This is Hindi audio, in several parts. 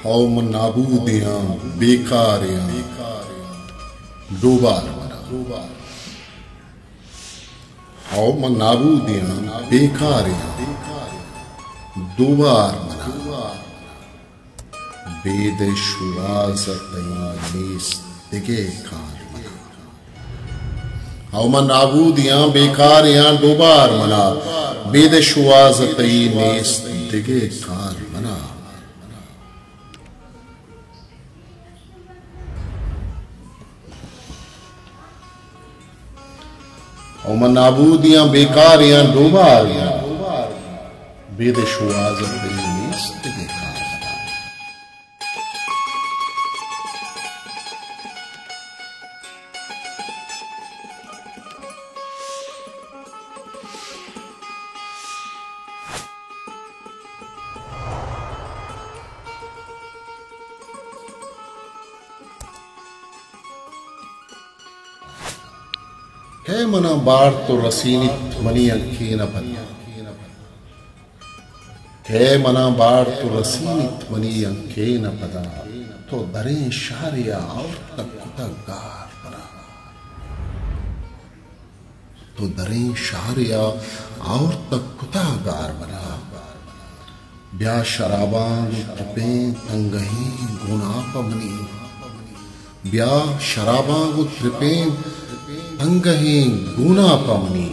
हौम नाबूदियां बेकारियां दो बार मना। हौम नाबूदियां बेकारियां दो बार मना। बेद शुआज़तैनीस दिगे कार मना। हौम नाबूदियां बेकारियां दो बार मना। बेद शुआज़तैनीस दिगे कार मना। हौम नाबूदियां बेकारियां दो बार मना। बेद शुआज़तैनीस दिगे कार मना। है मना बार तो रसीनित मनी अंखें न पदा। है मना बार तो रसीनित मनी अंखें न पदा। तो दरें शारिया और तक गार बना। तो दरें शारिया और तक गार बना। ब्या शराबान तपे तंगही गुना पवनी। ब्या शराबान त्रिपे तंगही गुना पवनी।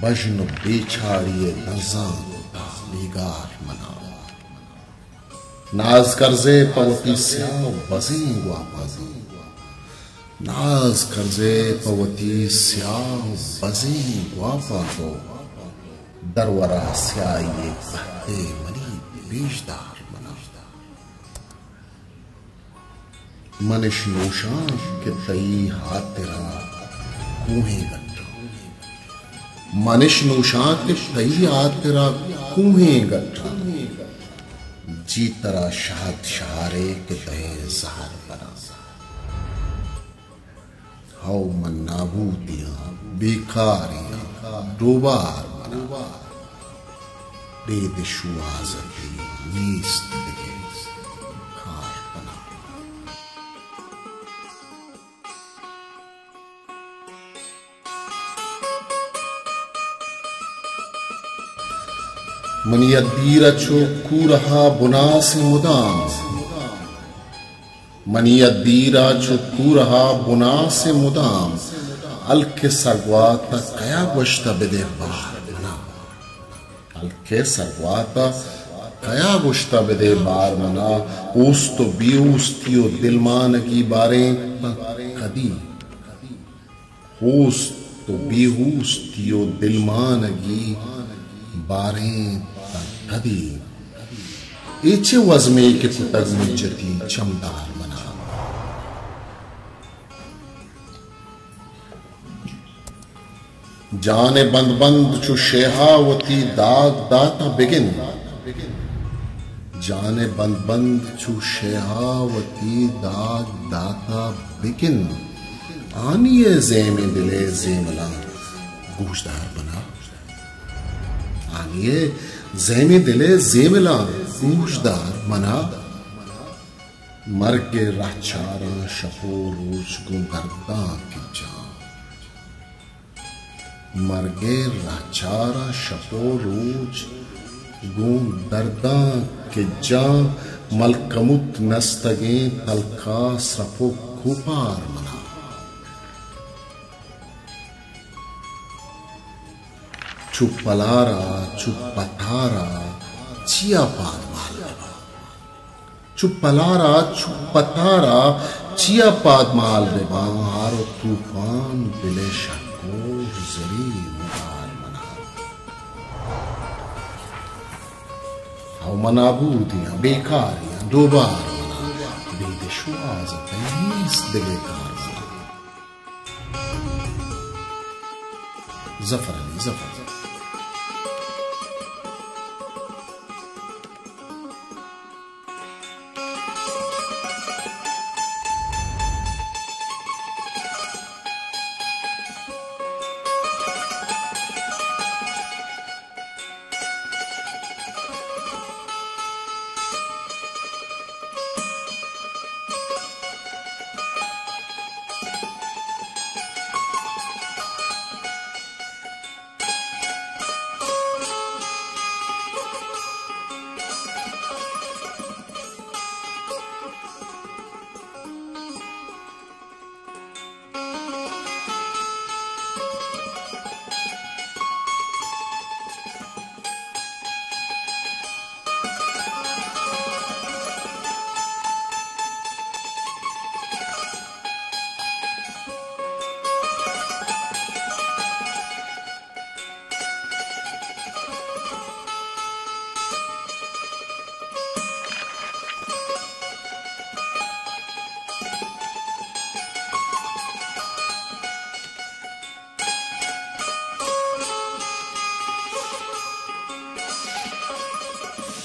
बजन बेछाड़िए नजा बेगार मना। नाज कर्जे पवती स्याव बजे वापसी। नाज कर्जे पवती स्याव बजे वापसो। दरवरा स्याये बहते मनी बेशदार मना। मनिश नोशां के तई हाथ तेरा कूहे गट्ठा। मनिश नोशां के तई हाथ तेरा कूहे गट्ठा। जी तरा शहद शहारे के दे जहर बना। हौ मन नाबूदियां बेकारियां दो बार मना। बेद शुआज़तैनीस दिगे कार बना। मनियद्दीर चो कूरहा बुना से मुदाम। मनियद्दीरा चो कूरहा बुना से मुदाम। अलके सरवाता कया गोश्ता बिदे बार मना। अलके सरवाता कया गोश्ता बिदे बार मना। ओस तो बेऊस्तियो दिलमान की बारें कदी। ओस तो बेहूस्तियो दिलमान की बारें कदी। एचे वज़मे के कुतग मुज्जती चमदार मना। जाने बंद बंद चु शेहावती दाग दाता बिगिन। जाने बंद बंद चु शेहावती दाग दाता बिगिन। आनिए ज़ेमे दिले ज़ेमला गूशदार बना। आनिए ज़ेमे दिले ज़ेमला गूशदार मना। मर के राचारा शपो रोज को गर्दा की जान। मर गे राचारा शपो रोज गो दर्दा के जा। मलकमुत नस्तगे तलका सपो खुपार मना। चुप पलारा चुप पथारा चिया पाद माल। चुप पलारा चुप पथारा चिया पाद माल रेबा। हारो तूफान बिले शको जरी मुगार मना। हौ मनाबूदियां बेकारियां दो बार मना। बेद शुआज़तैनीस दिगे कार मना। Zafar Ali Zafar.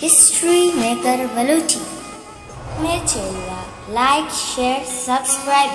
History Maker Baluchi. मेरे चैनल लाइक शेयर सब्सक्राइब